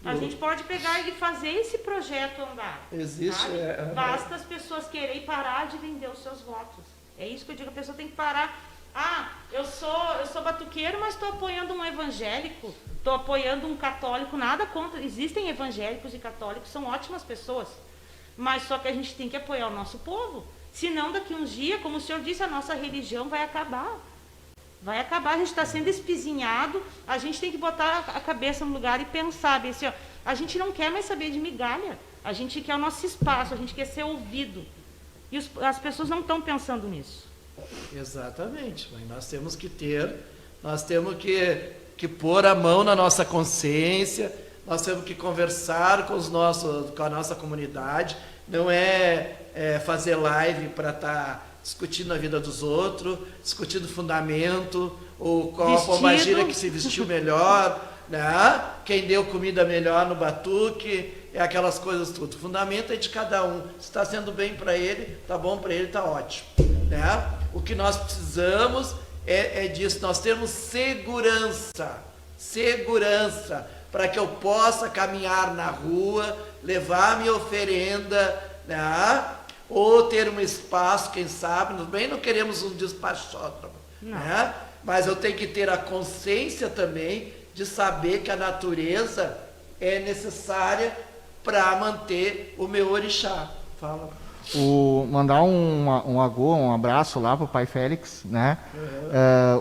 A gente pode pegar e fazer esse projeto andar. Existe. Basta as pessoas quererem parar de vender os seus votos. É isso que eu digo, a pessoa tem que parar. Eu sou batuqueiro, mas estou apoiando um evangélico, estou apoiando um católico, nada contra. Existem evangélicos e católicos, são ótimas pessoas. Mas só que a gente tem que apoiar o nosso povo. Senão, daqui uns dias, como o senhor disse, a nossa religião vai acabar. Vai acabar, a gente está sendo espizinhado, a gente tem que botar a cabeça no lugar e pensar, assim, ó, a gente não quer mais saber de migalha, a gente quer o nosso espaço, a gente quer ser ouvido. E as pessoas não estão pensando nisso. Exatamente, mas nós temos que pôr a mão na nossa consciência, nós temos que conversar com a nossa comunidade, não é fazer live para estar discutindo a vida dos outros, discutindo fundamento, ou qual a pombagira que se vestiu melhor, né? Quem deu comida melhor no batuque, aquelas coisas tudo. O fundamento é de cada um. Se está sendo bem para ele, tá bom para ele, tá ótimo. Né? O que nós precisamos é disso. Nós temos segurança para que eu possa caminhar na rua, levar minha oferenda, né? Ou ter um espaço, quem sabe, não queremos um despachódromo, né? Mas eu tenho que ter a consciência também de saber que a natureza é necessária para manter o meu orixá. Fala. Mandar um abraço lá para o pai Félix, né?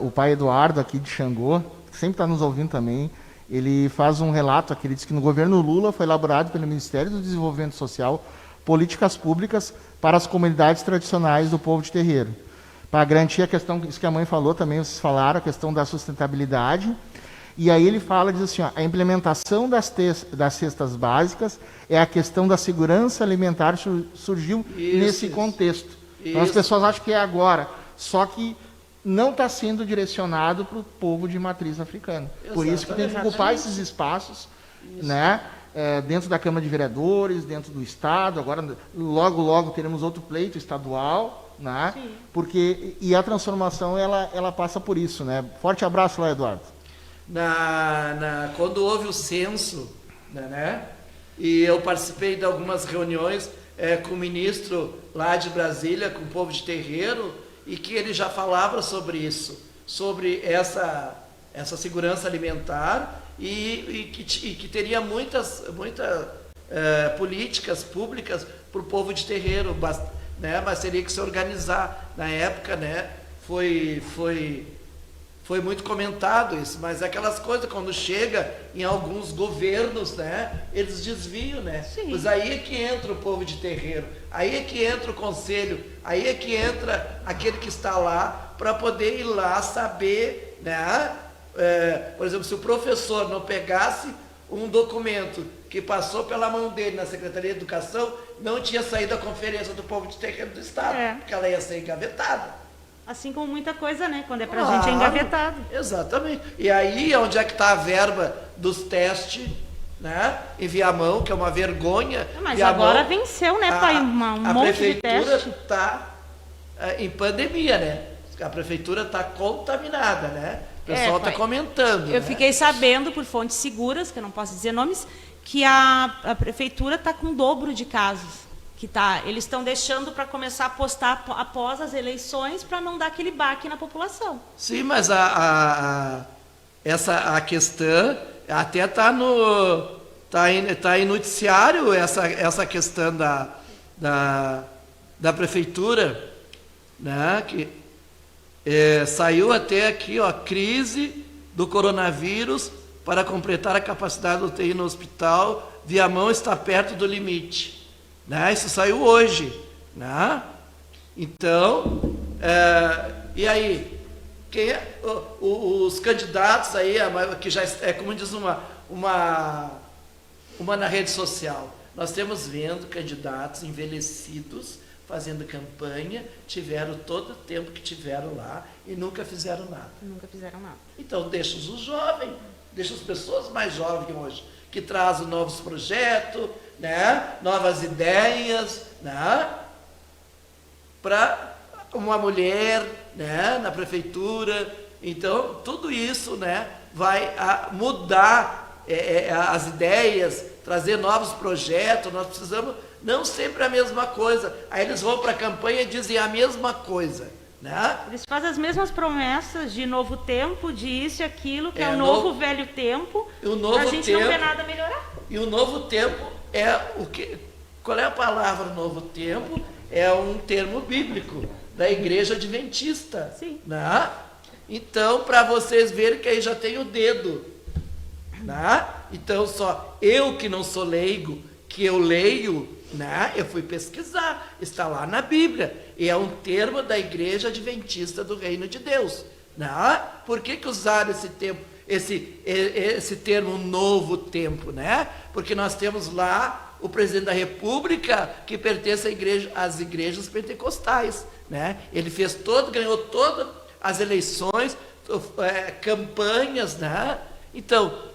O pai Eduardo aqui de Xangô, que sempre está nos ouvindo também. Ele faz um relato aqui, ele diz que no governo Lula foi elaborado pelo Ministério do Desenvolvimento Social políticas públicas para as comunidades tradicionais do povo de terreiro. Para garantir a questão, isso que a mãe falou também, vocês falaram, a questão da sustentabilidade. E aí ele fala, diz assim, a implementação das cestas básicas é a questão da segurança alimentar surgiu nesse contexto. Então as pessoas acham que é agora, só que não está sendo direcionado para o povo de matriz africana. Por isso que tem que ocupar esses espaços, né? Dentro da Câmara de Vereadores, dentro do Estado, agora logo teremos outro pleito estadual, né? Porque a transformação ela passa por isso, né? Forte abraço lá, Eduardo. Quando houve o censo, né? E eu participei de algumas reuniões com o ministro lá de Brasília, com o povo de terreiro, e que ele já falava sobre isso, sobre essa segurança alimentar e que teria muitas políticas públicas para o povo de terreiro, né? Mas teria que se organizar. Na época, né, foi muito comentado isso, mas é aquelas coisas, quando chega em alguns governos, né, eles desviam, né? Sim. Pois aí é que entra o povo de terreiro, aí é que entra o conselho, aí é que entra aquele que está lá para poder ir lá saber, né? Por exemplo, se o professor não pegasse um documento que passou pela mão dele na Secretaria de Educação, não tinha saído a conferência do povo de terreiro do Estado, porque ela ia ser engavetada. Assim como muita coisa, né? Quando é pra gente é engavetado. Exatamente. E aí, onde é que está a verba dos testes, né? Em Viamão, que é uma vergonha. Mas Viamão, agora venceu, né, pai? Um monte de teste. A prefeitura está em pandemia, né? A prefeitura está contaminada, né? O pessoal está pai, comentando. Eu né? fiquei sabendo, por fontes seguras, que eu não posso dizer nomes, que a prefeitura está com o dobro de casos. Eles estão deixando para começar a postar após as eleições para não dar aquele baque na população. Sim, mas a questão até está em noticiário essa questão da prefeitura, né? Que saiu até aqui, ó, crise do coronavírus para completar a capacidade do UTI no hospital. Viamão está perto do limite. Né? Isso saiu hoje, né? Então, e aí, os candidatos aí, que já é como diz uma na rede social, nós temos vendo candidatos envelhecidos fazendo campanha, tiveram todo o tempo que tiveram lá e nunca fizeram nada. Nunca fizeram nada. Então, deixa os jovens, deixa as pessoas mais jovens hoje, que trazem novos projetos, né? Novas ideias, né? Para uma mulher, né? Na prefeitura. Então, tudo isso, né? Vai mudar as ideias, trazer novos projetos. Nós precisamos, não sempre a mesma coisa. Aí eles vão para a campanha e dizem a mesma coisa. Né? Eles fazem as mesmas promessas de novo tempo, de isso e aquilo, que é o novo velho tempo, a gente não vê nada melhorar. E o novo tempo é o que? Qual é a palavra novo tempo? É um termo bíblico da Igreja Adventista. Sim. Né? Então, para vocês verem que aí já tem o dedo. Né? Então, só eu que não sou leigo, que eu leio, né? Eu fui pesquisar, está lá na Bíblia, e é um termo da Igreja Adventista do Reino de Deus. Né? Por que usaram esse tempo, esse termo novo tempo? Né? Porque nós temos lá o presidente da República que pertence às igrejas pentecostais. Né? Ele ganhou todas as eleições, campanhas. Né? Então,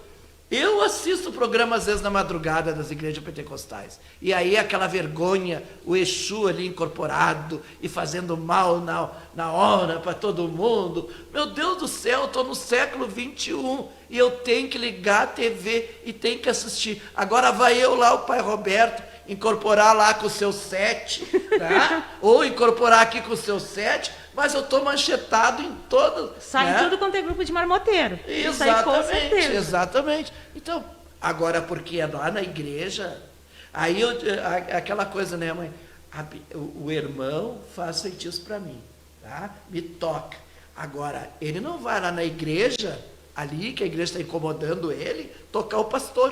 eu assisto o programa às vezes na madrugada das igrejas pentecostais. E aí aquela vergonha, o Exu ali incorporado e fazendo mal na hora para todo mundo. Meu Deus do céu, eu estou no século 21 e eu tenho que ligar a TV e tenho que assistir. Agora vai eu lá, o pai Roberto, incorporar lá com o seu 7, tá? Ou incorporar aqui com o seu 7, mas eu estou manchetado em todas. Sai né? tudo quanto é grupo de marmoteiro. Exatamente, exatamente. Então, agora porque é lá na igreja, aí aquela coisa, né, mãe? O irmão faz feitiço para mim, tá? Me toca. Agora, ele não vai lá na igreja, ali, que a igreja está incomodando ele, tocar o pastor.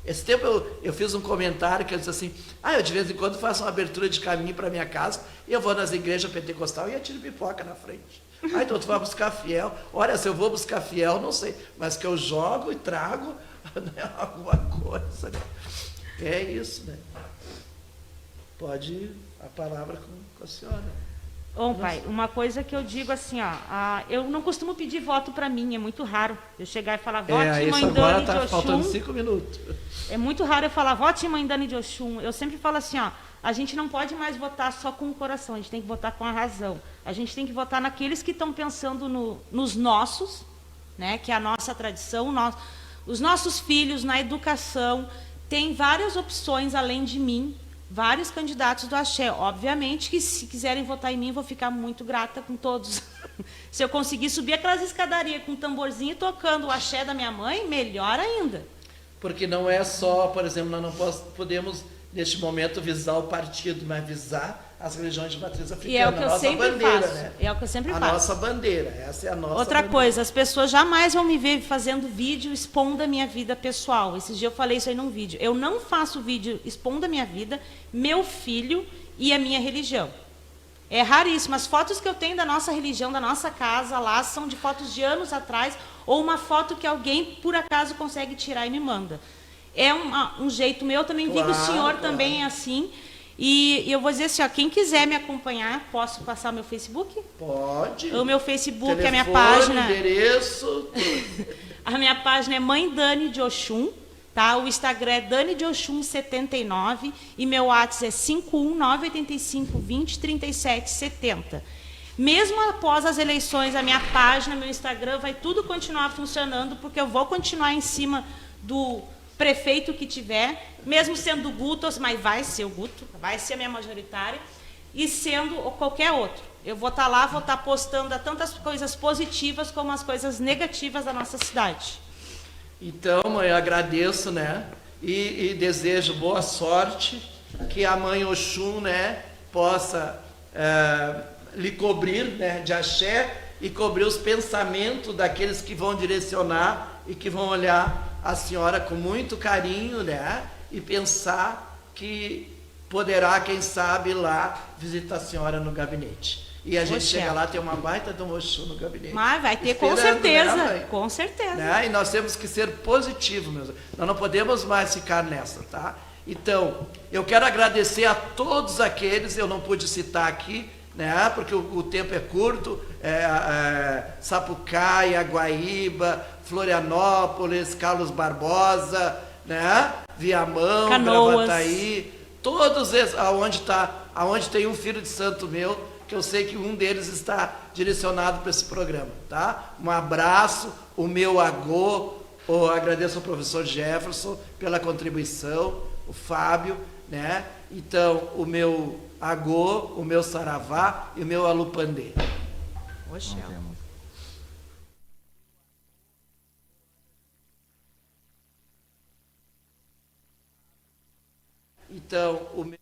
Esse tempo eu fiz um comentário que eu disse assim, eu de vez em quando faço uma abertura de caminho para minha casa e eu vou nas igrejas pentecostal e atiro pipoca na frente. Então tu vai buscar fiel. Olha, se eu vou buscar fiel, não sei, mas que eu jogo e trago alguma coisa. Né? É isso, né? Pode ir a palavra com a senhora. Bom, pai, uma coisa que eu digo assim, eu não costumo pedir voto para mim, é muito raro eu chegar e falar vote Mãe Dani de Oxum. Faltando 5 minutos. É muito raro eu falar vote Mãe Dani de Oxum. Eu sempre falo assim, a gente não pode mais votar só com o coração, a gente tem que votar com a razão. A gente tem que votar naqueles que estão pensando nos nossos, né, que é a nossa tradição, os nossos filhos na educação. Tem várias opções além de mim, vários candidatos do axé. Obviamente que se quiserem votar em mim, vou ficar muito grata com todos. Se eu conseguir subir aquelas escadarias com um tamborzinho tocando o axé da minha mãe, melhor ainda. Porque não é só, por exemplo, nós não podemos, neste momento, visar o partido, mas visar as religiões de matriz africana. E é o que eu sempre bandeira, faço. né? É o que eu sempre a faço. Nossa bandeira, essa é a nossa Outra bandeira. coisa, as pessoas jamais vão me ver fazendo vídeo expondo a minha vida pessoal. Esses dias eu falei isso aí num vídeo. Eu não faço vídeo expondo a minha vida, meu filho e a minha religião. É raríssimo. As fotos que eu tenho da nossa religião, da nossa casa lá, são de fotos de anos atrás, ou uma foto que alguém, por acaso, consegue tirar e me manda. É um jeito meu, eu também vi que o senhor também é assim. E eu vou dizer assim, ó, quem quiser me acompanhar, posso passar o meu Facebook? Pode. O meu Facebook, Telefone, a minha página. Endereço. A minha página é Mãe Dani de Oxum, tá? O Instagram é Dani de Oxum 79 e meu WhatsApp é 51985203770. Mesmo após as eleições, a minha página, meu Instagram, vai tudo continuar funcionando, porque eu vou continuar em cima do prefeito que tiver, mesmo sendo o Guto, mas vai ser o Guto, vai ser a minha majoritária, e sendo qualquer outro. Eu vou estar lá, vou estar postando tantas coisas positivas como as coisas negativas da nossa cidade. Então, mãe, eu agradeço, né? E desejo boa sorte, que a mãe Oxum, né, possa lhe cobrir, né, de axé e cobrir os pensamentos daqueles que vão direcionar e que vão olhar a senhora com muito carinho, né? E pensar que poderá, quem sabe, ir lá visitar a senhora no gabinete. E a gente chega lá, tem uma baita de um Oxum no gabinete. Mas vai ter, com Esperando, certeza, né, com certeza. né? E nós temos que ser positivos, meus. Nós não podemos mais ficar nessa, tá? Então, eu quero agradecer a todos aqueles, eu não pude citar aqui, né? Porque o tempo é curto, Sapucaia, Guaíba, Florianópolis, Carlos Barbosa, né? Viamão, Canoas. Gravataí, todos esses, aonde tem um filho de santo meu, que eu sei que um deles está direcionado para esse programa, tá? Um abraço, o meu agô, agradeço ao professor Jefferson pela contribuição, o Fábio, né? Então, o meu agô, o meu saravá e o meu alupandê. Oxe, Então, o meu...